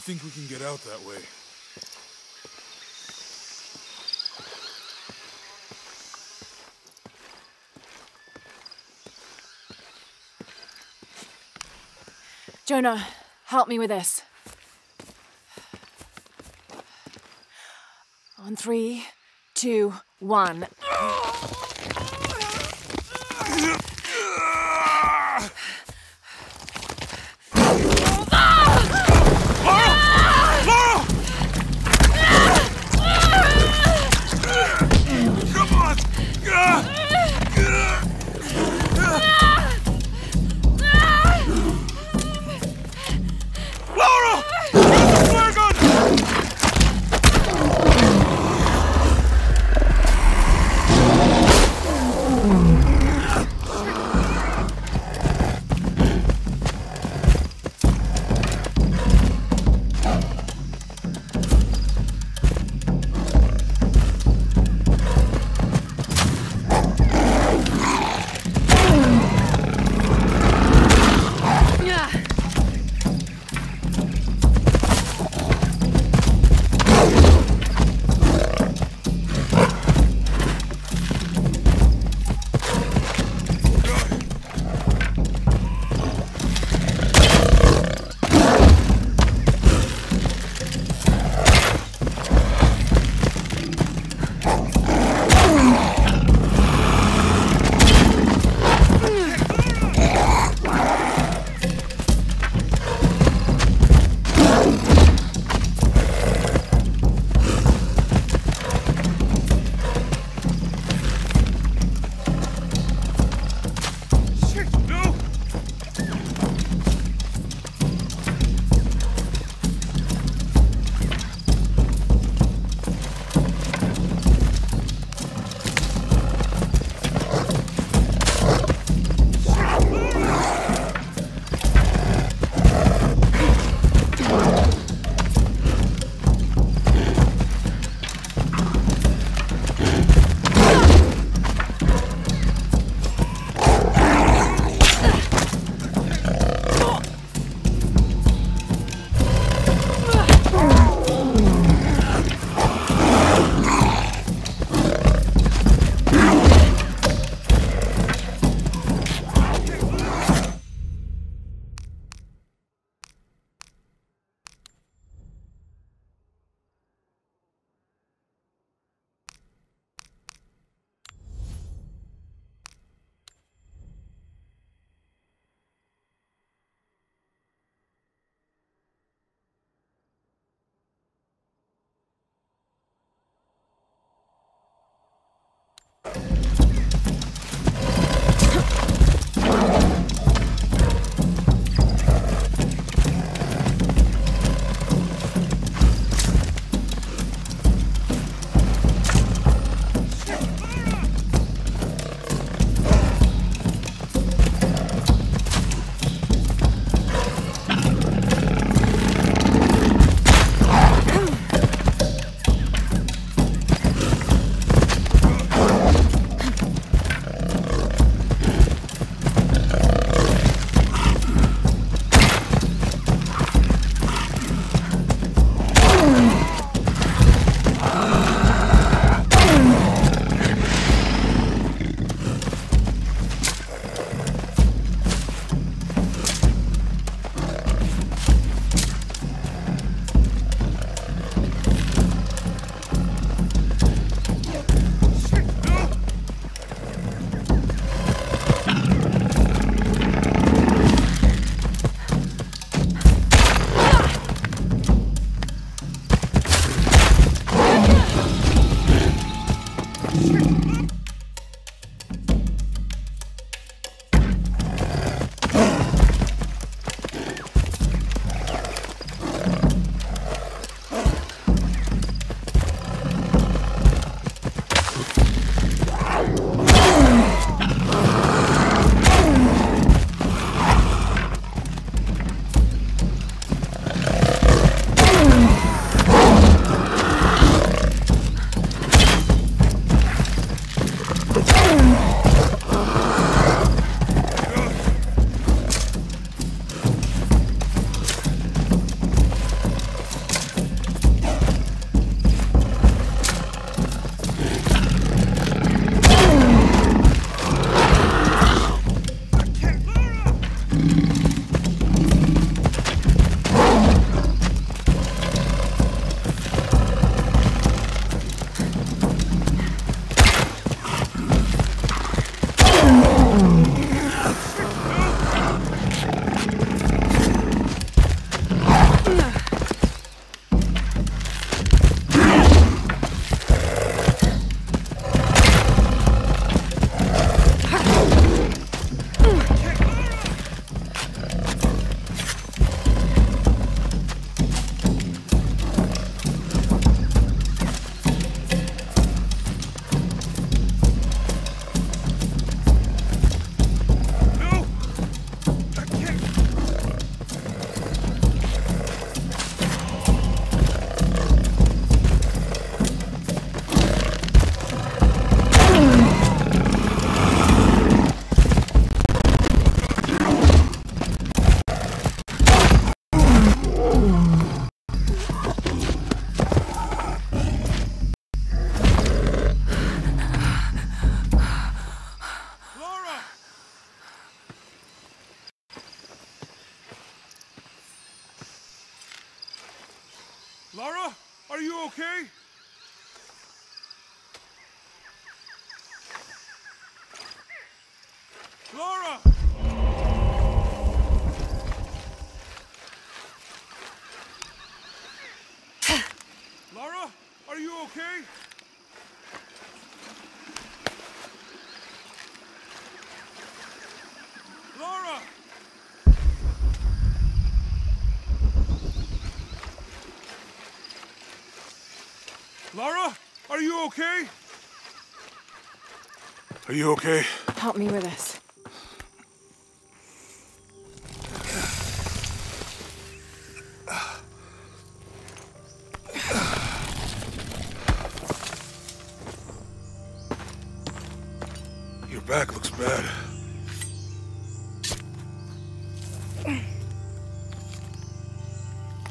think we can get out that way. Jonah, help me with this. On 3, 2, 1. Lara, are you okay? Lara! Lara, are you okay? Lara! Lara, are you okay? Are you okay? Help me with this. Your back looks bad.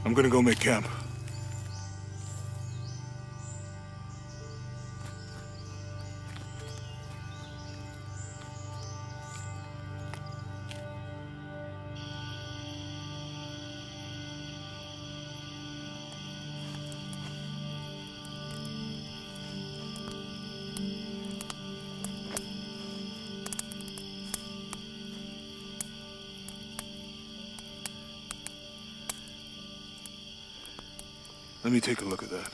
I'm gonna go make camp. Let me take a look at that.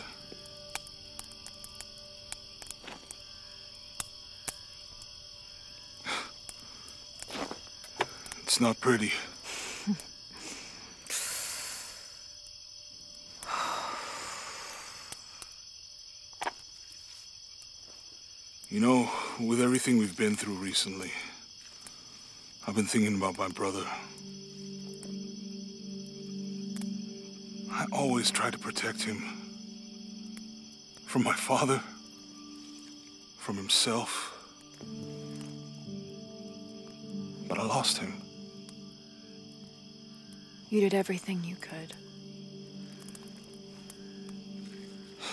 It's not pretty. You know, with everything we've been through recently, I've been thinking about my brother. I always try to protect him. From my father. From himself. But I lost him. You did everything you could.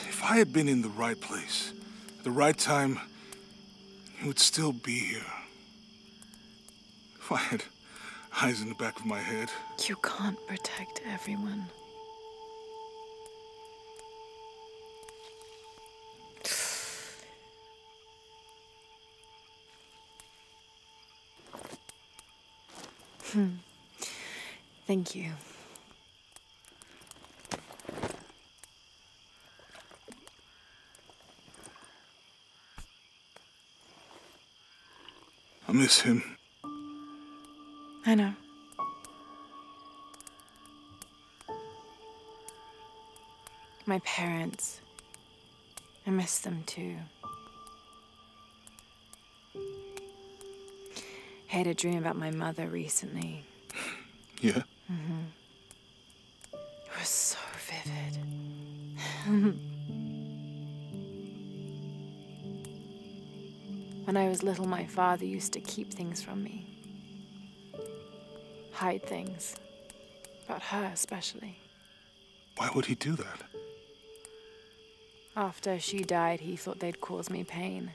If I had been in the right place, at the right time, he would still be here. If I had eyes in the back of my head. You can't protect everyone. Thank you. I miss him. I know. My parents. I miss them too. I had a dream about my mother recently. Yeah? It was so vivid. When I was little, my father used to keep things from me. Hide things. About her, especially. Why would he do that? After she died, he thought they'd cause me pain.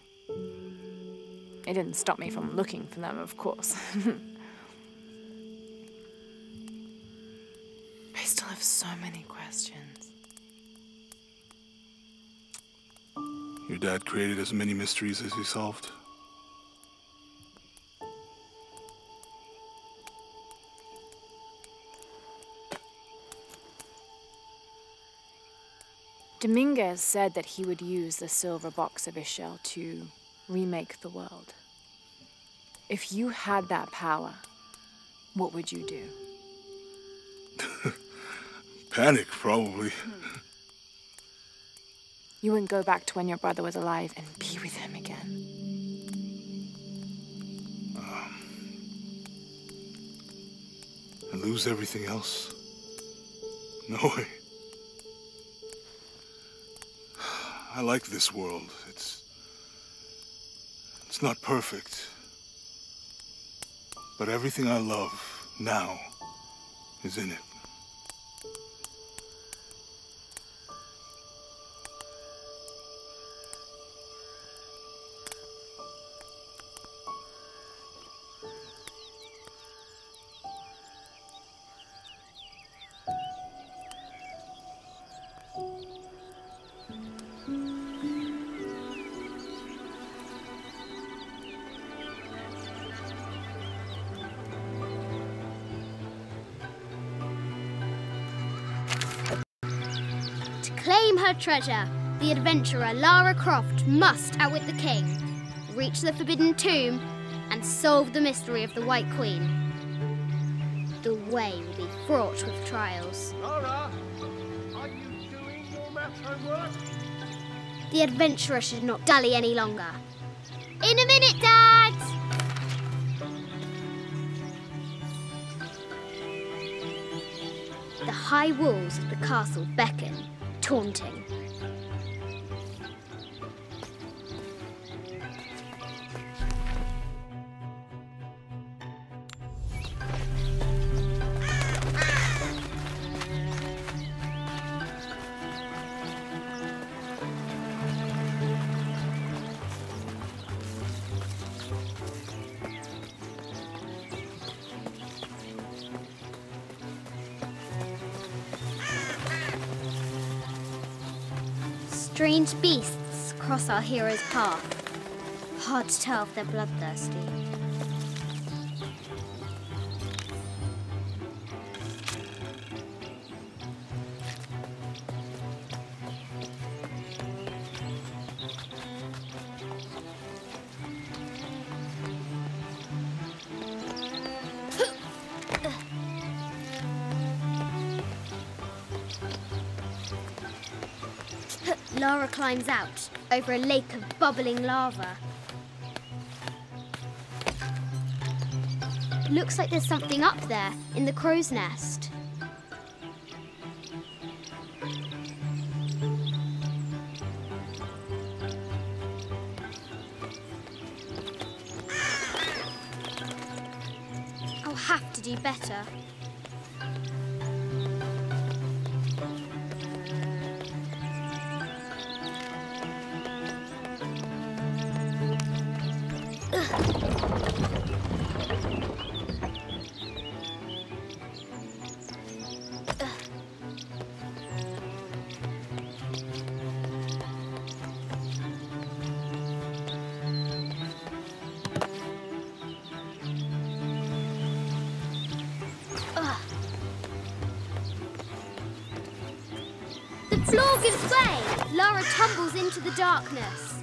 It didn't stop me from looking for them, of course. I still have so many questions. Your dad created as many mysteries as he solved. Dominguez said that he would use the silver box of Ishel to remake the world. If you had that power, what would you do? Panic, probably. You wouldn't go back to when your brother was alive and be with him again. And lose everything else? No way. I like this world. It's not perfect. But everything I love now is in it. To claim her treasure, the adventurer Lara Croft must outwit the king, reach the forbidden tomb, and solve the mystery of the White Queen. The way will be fraught with trials. Lara, are you doing your math homework? The adventurer should not dally any longer. In a minute, Dad! The high walls of the castle beckon, taunting. Strange beasts cross our hero's path. Hard to tell if they're bloodthirsty. Lara climbs out over a lake of bubbling lava. Looks like there's something up there in the crow's nest. I'll have to do better. The floor gives way! Lara tumbles into the darkness.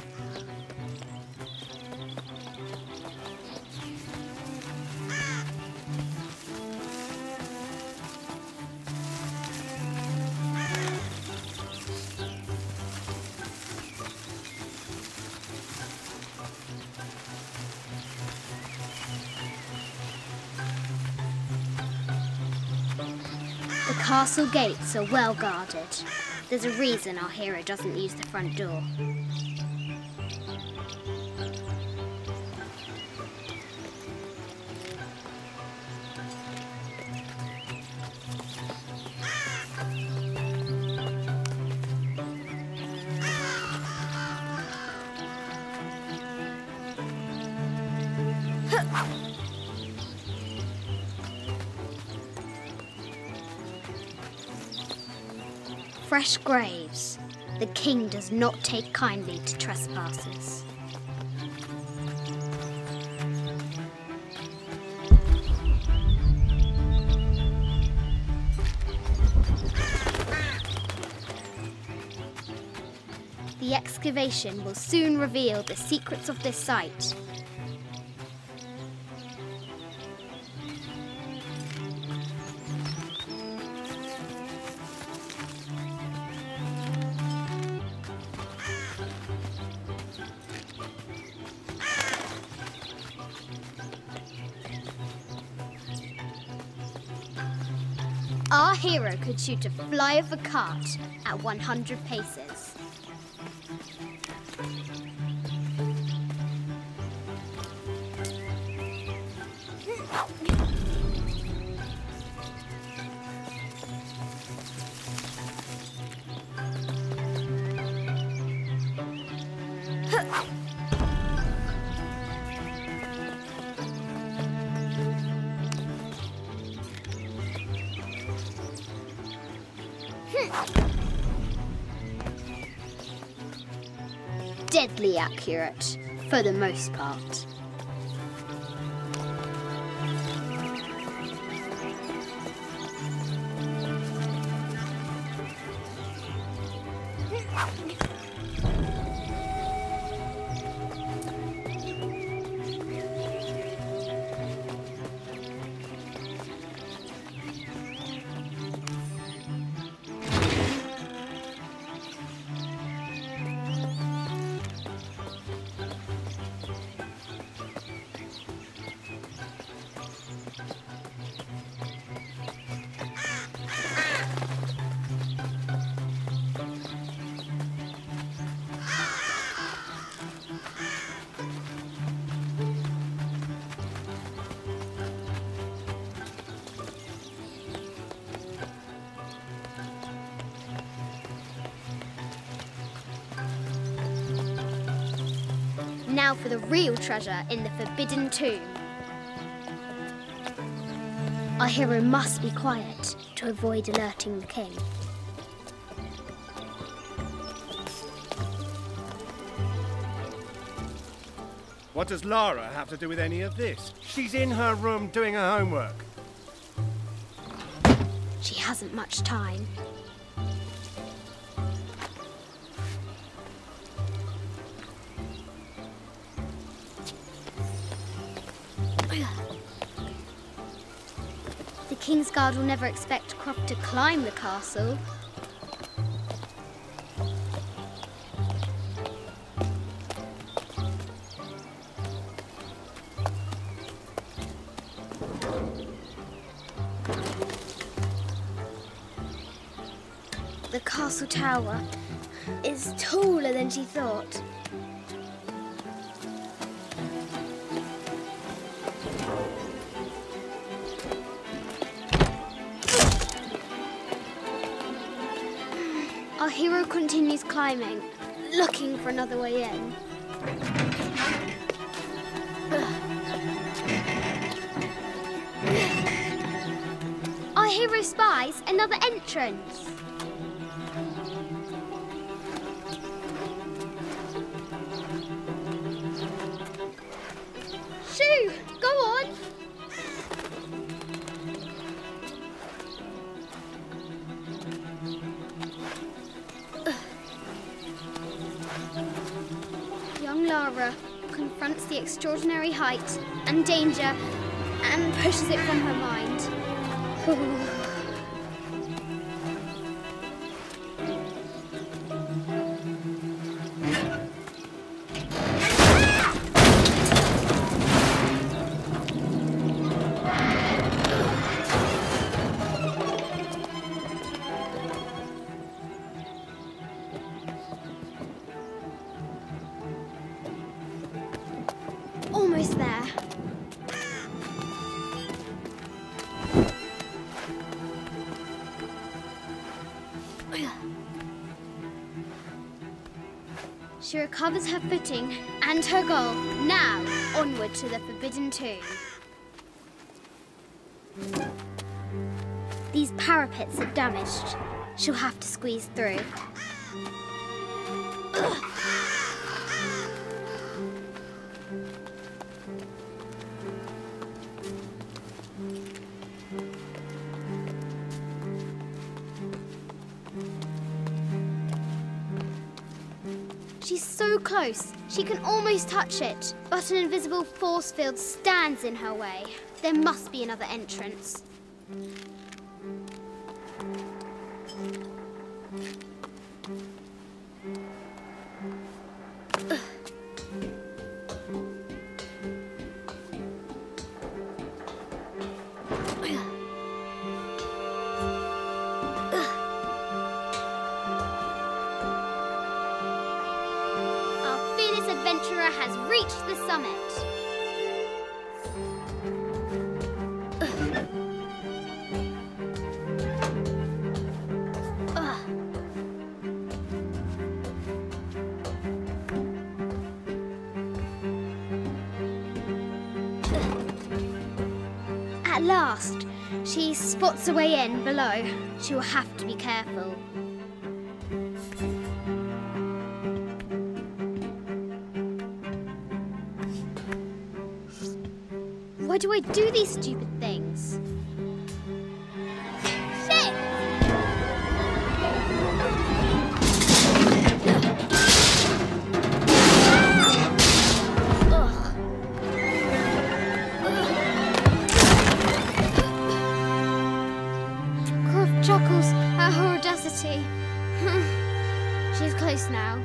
The castle gates are well guarded. There's a reason our hero doesn't use the front door. Fresh graves. The king does not take kindly to trespassers. The excavation will soon reveal the secrets of this site. Our hero could shoot a fly of a cart at 100 paces. deadly accurate, for the most part. Now for the real treasure in the Forbidden Tomb. Our hero must be quiet to avoid alerting the king. What does Lara have to do with any of this? She's in her room doing her homework. She hasn't much time. The King's Guard will never expect Croft to climb the castle. The castle tower is taller than she thought. Our hero continues climbing, looking for another way in. Our hero spies another entrance. Shoo! Go on! Young Lara confronts the extraordinary height and danger and pushes it from her mind. Almost there. She recovers her footing and her goal. Now, onward to the Forbidden Tomb. These parapets are damaged. She'll have to squeeze through. She's so close, she can almost touch it, but an invisible force field stands in her way. There must be another entrance. Adventurer has reached the summit. At last, she spots a way in below. She will have to be careful. Why do I do these stupid things? Shit! Croft chuckles at her audacity. She's close now.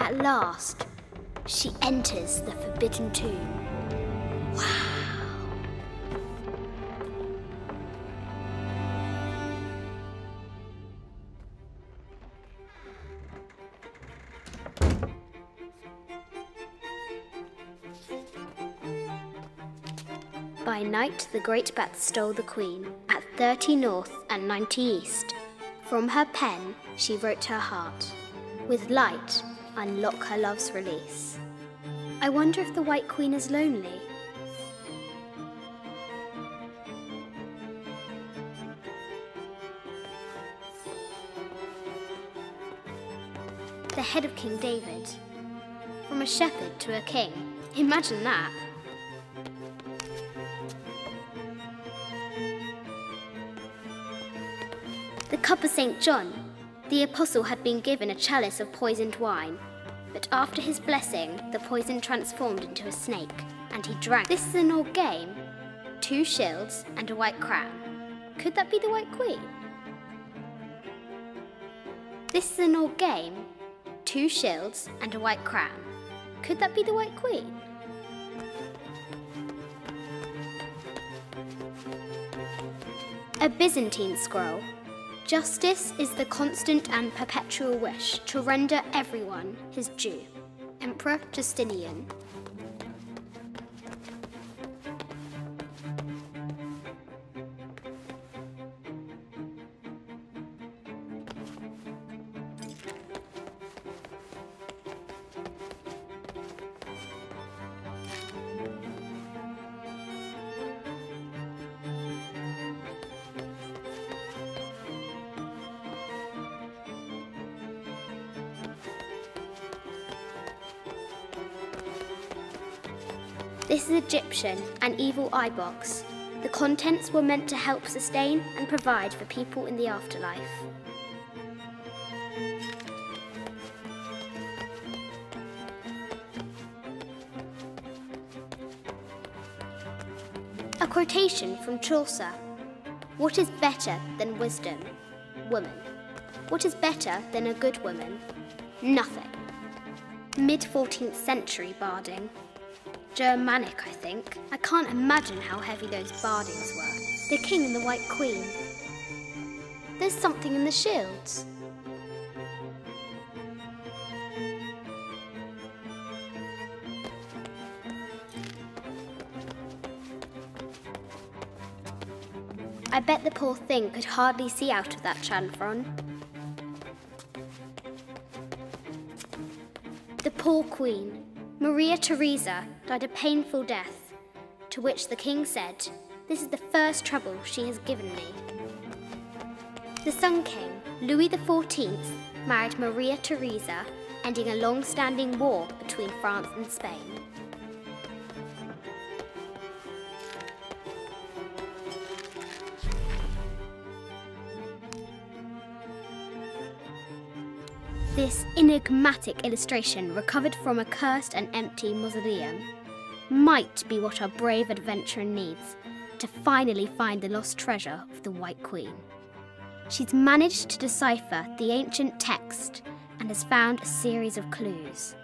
At last, she enters the Forbidden Tomb. Wow. By night, the great bat stole the queen at 30 north and 90 east. From her pen, she wrote her heart. With light, unlock her love's release. I wonder if the White Queen is lonely. The head of King David. From a shepherd to a king. Imagine that. The cup of St. John. The apostle had been given a chalice of poisoned wine, but after his blessing, the poison transformed into a snake, and he drank. This is an old game. 2 shields and a white crown. Could that be the White Queen? This is an old game. 2 shields and a white crown. Could that be the White Queen? A Byzantine scroll. Justice is the constant and perpetual wish to render everyone his due. Emperor Justinian. This is Egyptian, an evil eye box. The contents were meant to help sustain and provide for people in the afterlife. A quotation from Chaucer. What is better than wisdom? Woman. What is better than a good woman? Nothing. Mid-14th century barding. Germanic, I think. I can't imagine how heavy those bardings were. The king and the White Queen. There's something in the shields. I bet the poor thing could hardly see out of that chanfron. The poor queen. Maria Theresa died a painful death, to which the king said, "This is the first trouble she has given me." The Sun King, Louis XIV, married Maria Theresa, ending a long-standing war between France and Spain. This enigmatic illustration, recovered from a cursed and empty mausoleum, might be what our brave adventurer needs to finally find the lost treasure of the White Queen. She's managed to decipher the ancient text and has found a series of clues.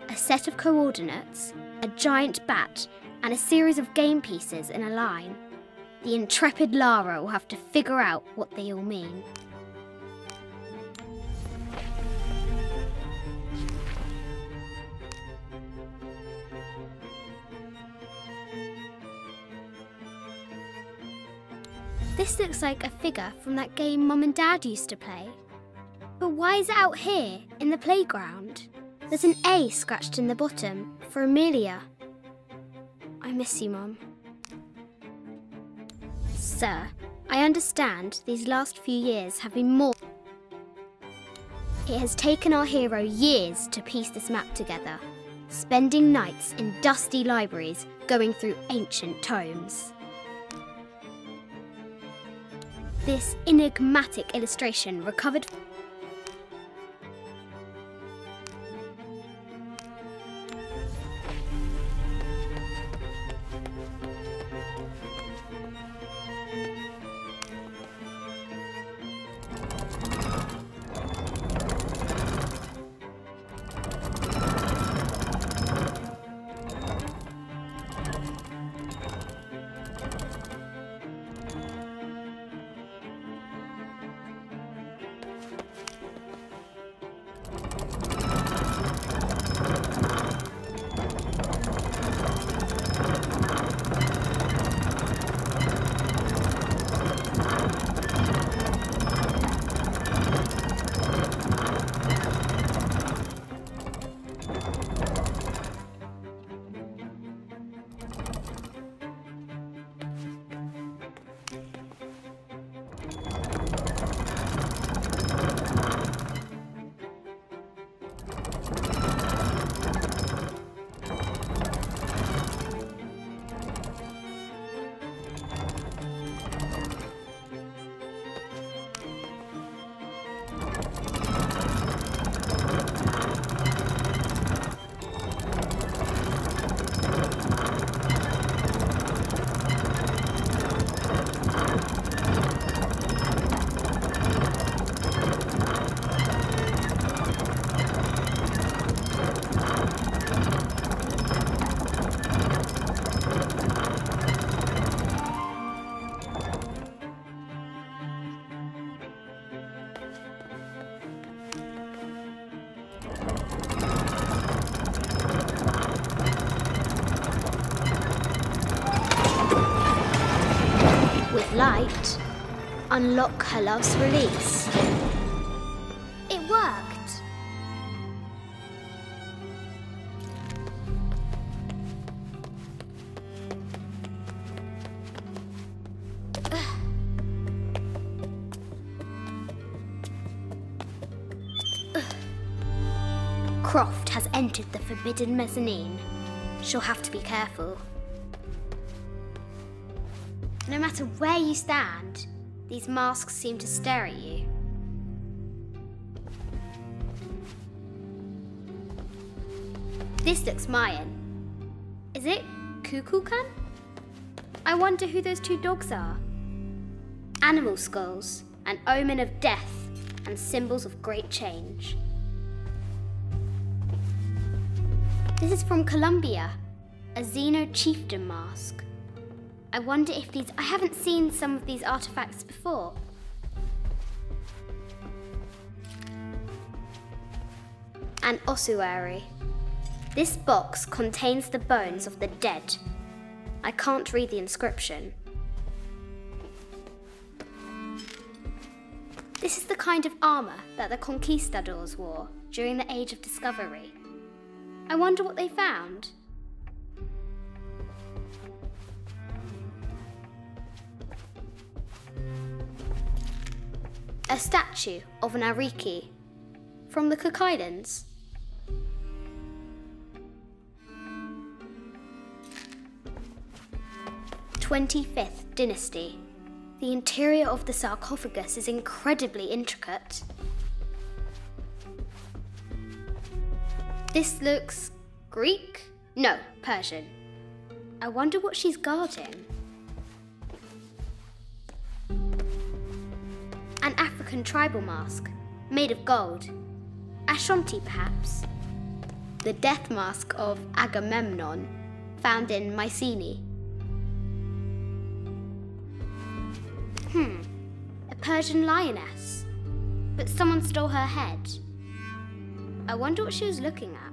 A set of coordinates, a giant bat, and a series of game pieces in a line. The intrepid Lara will have to figure out what they all mean. This looks like a figure from that game Mum and Dad used to play. But why is it out here, in the playground? There's an A scratched in the bottom, for Amelia. I miss you, Mum. Sir, I understand these last few years have been more. It has taken our hero years to piece this map together, spending nights in dusty libraries going through ancient tomes. This enigmatic illustration recovered. Light. Unlock her love's release. It worked. Croft has entered the forbidden mezzanine. She'll have to be careful. No matter where you stand, these masks seem to stare at you. This looks Mayan. Is it Kukulkan? I wonder who those two dogs are. Animal skulls, an omen of death and symbols of great change. This is from Colombia, a Xeno chieftain mask. I wonder if these... I haven't seen some of these artifacts before. An ossuary. This box contains the bones of the dead. I can't read the inscription. This is the kind of armour that the conquistadors wore during the Age of Discovery. I wonder what they found. A statue of an Ariki from the Cook Islands. XXVth Dynasty. The interior of the sarcophagus is incredibly intricate. This looks Greek? No, Persian. I wonder what she's guarding. An African tribal mask, made of gold. Ashanti, perhaps. The death mask of Agamemnon, found in Mycenae. A Persian lioness. But someone stole her head. I wonder what she was looking at.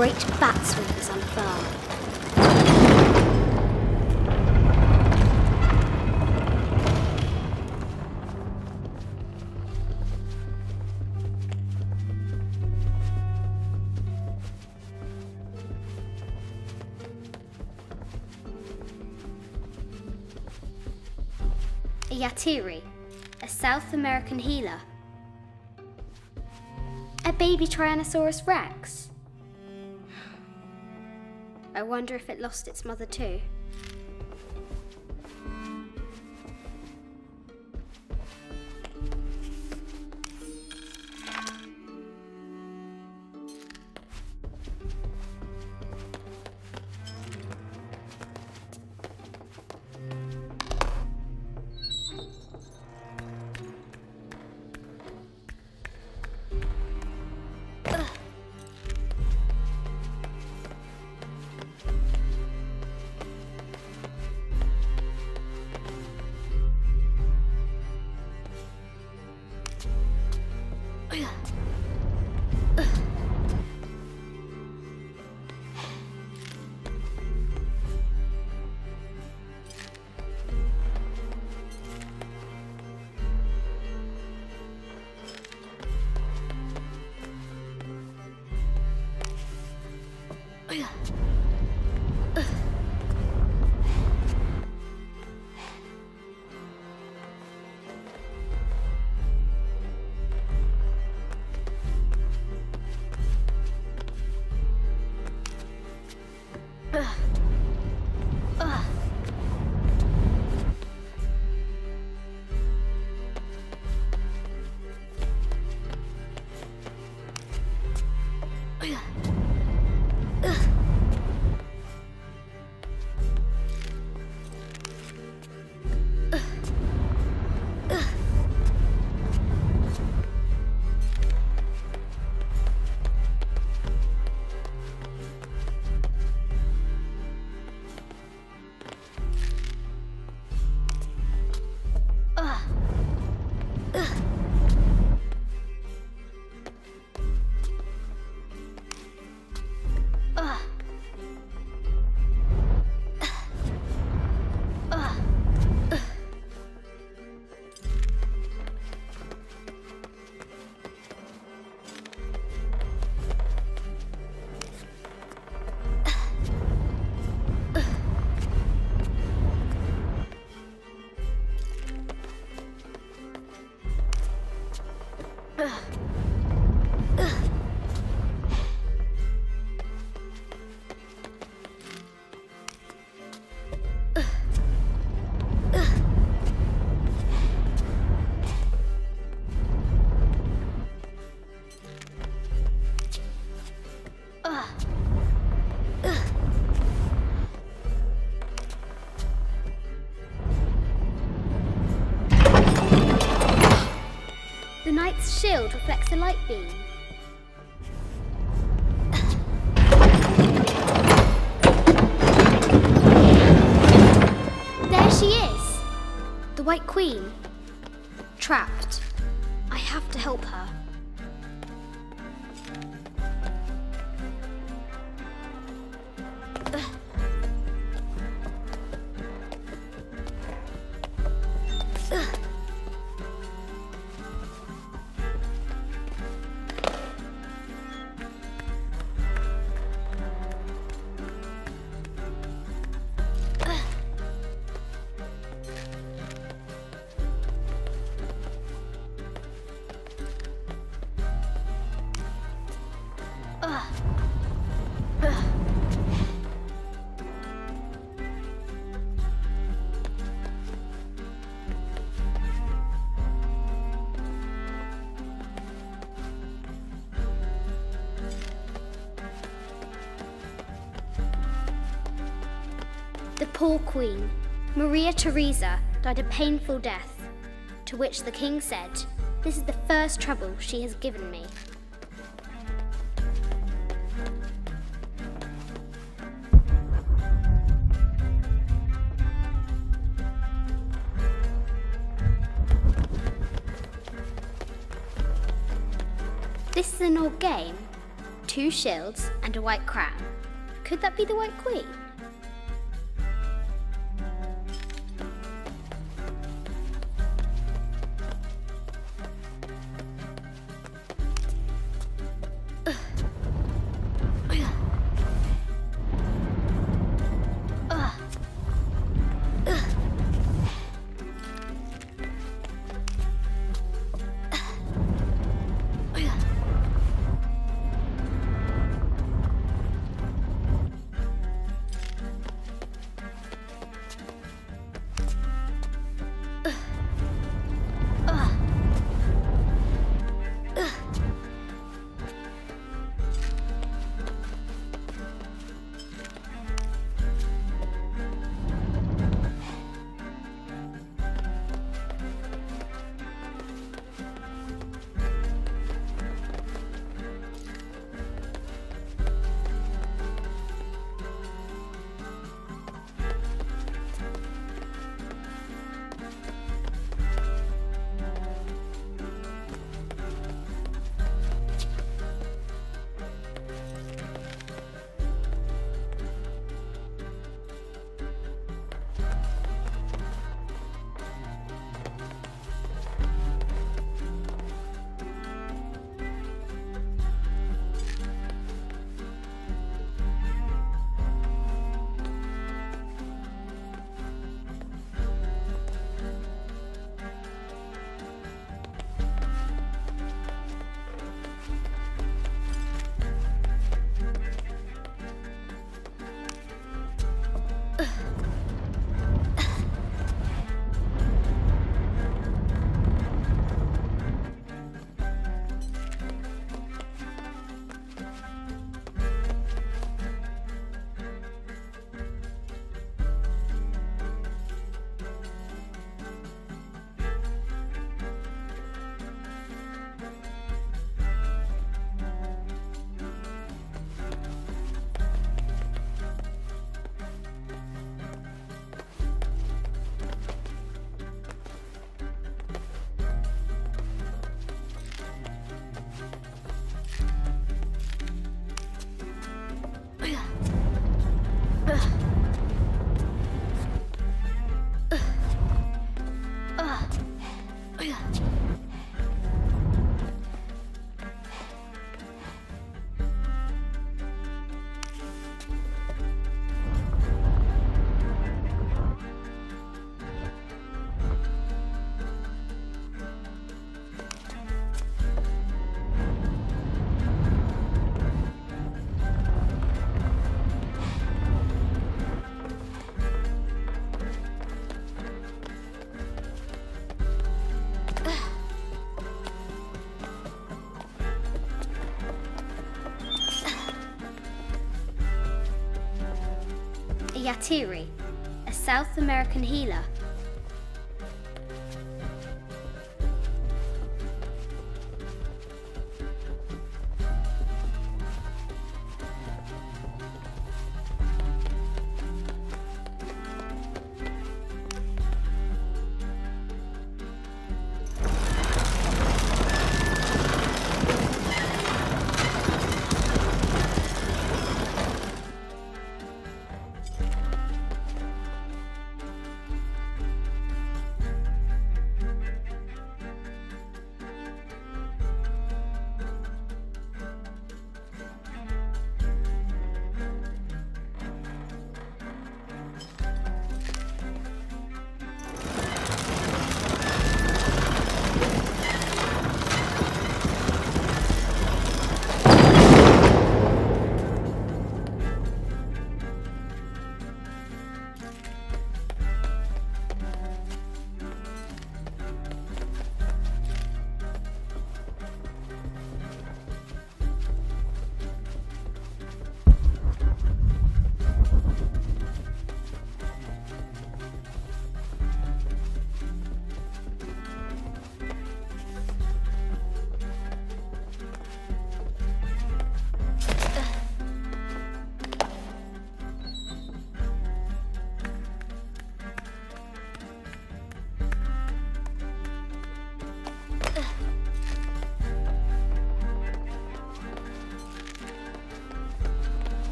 great bat's wings unfurl. A Yatiri, a South American healer. A baby Tyrannosaurus Rex. I wonder if it lost its mother too. The knight's shield reflects the light beam. There she is! The White Queen. Trapped. I have to help her. The poor queen, Maria Theresa, died a painful death, to which the king said, "This is the first trouble she has given me." This is an old game. 2 shields and a white crown. Could that be the White Queen? Yatiri, a South American healer.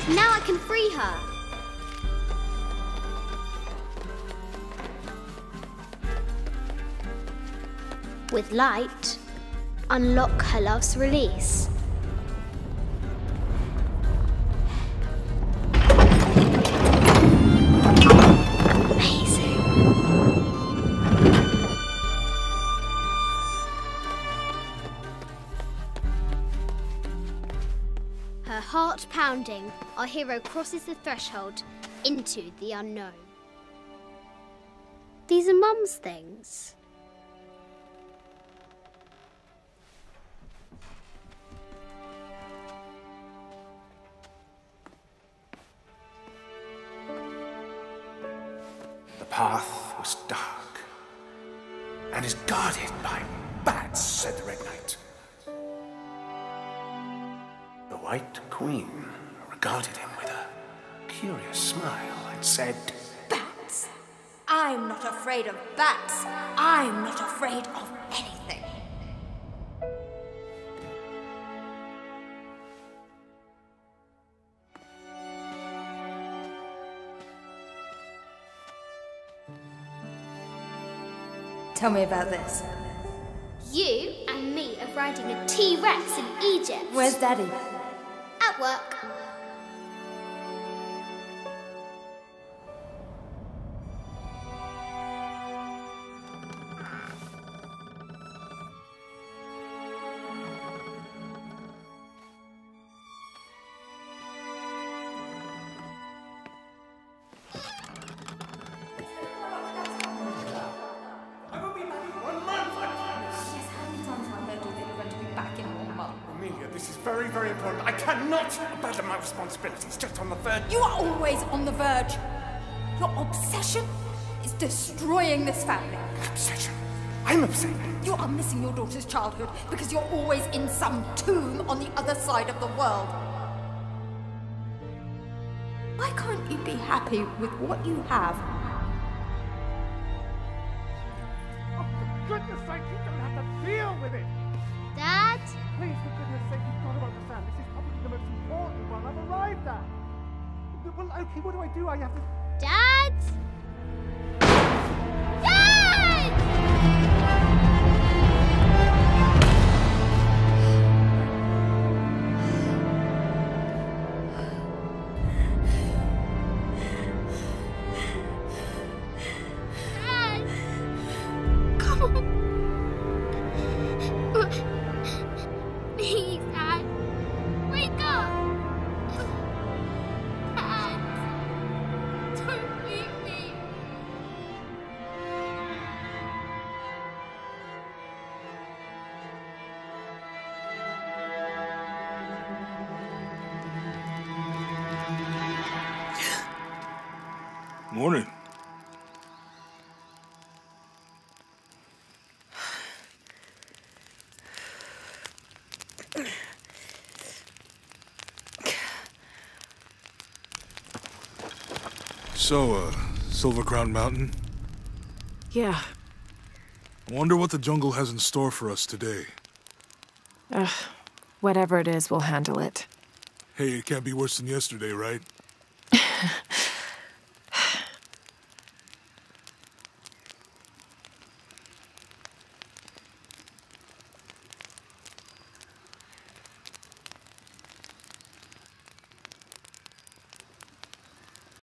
Now I can free her. With light, unlock her love's release. Amazing. Her heart pounding, our hero crosses the threshold into the unknown. These are Mum's things. The path was dark and is guarded by bats, said the Red Knight. The White Queen regarded him with a curious smile and said, Bats? I'm not afraid of bats. I'm not afraid of anything. Tell me about this. You and me are riding a T-Rex in Egypt. Where's Daddy? At work. This is very, very important. I cannot abandon my responsibilities just on the verge. You are always on the verge. Your obsession is destroying this family. Obsession? I'm upset. You are missing your daughter's childhood because you're always in some tomb on the other side of the world. Why can't you be happy with what you have? Oh, for goodness sake, you don't have to deal with it! Dad? Please, for goodness sake, you've got to understand. This is probably the most important one I've arrived at. Well, okay, what do I do? I have to... Dad? Dad! Dad! Come on. Please, Dad. Wake up. Dad. Don't leave me. Morning. So, Silver Crown Mountain? Yeah. Wonder what the jungle has in store for us today. Whatever it is, we'll handle it. Hey, it can't be worse than yesterday, right?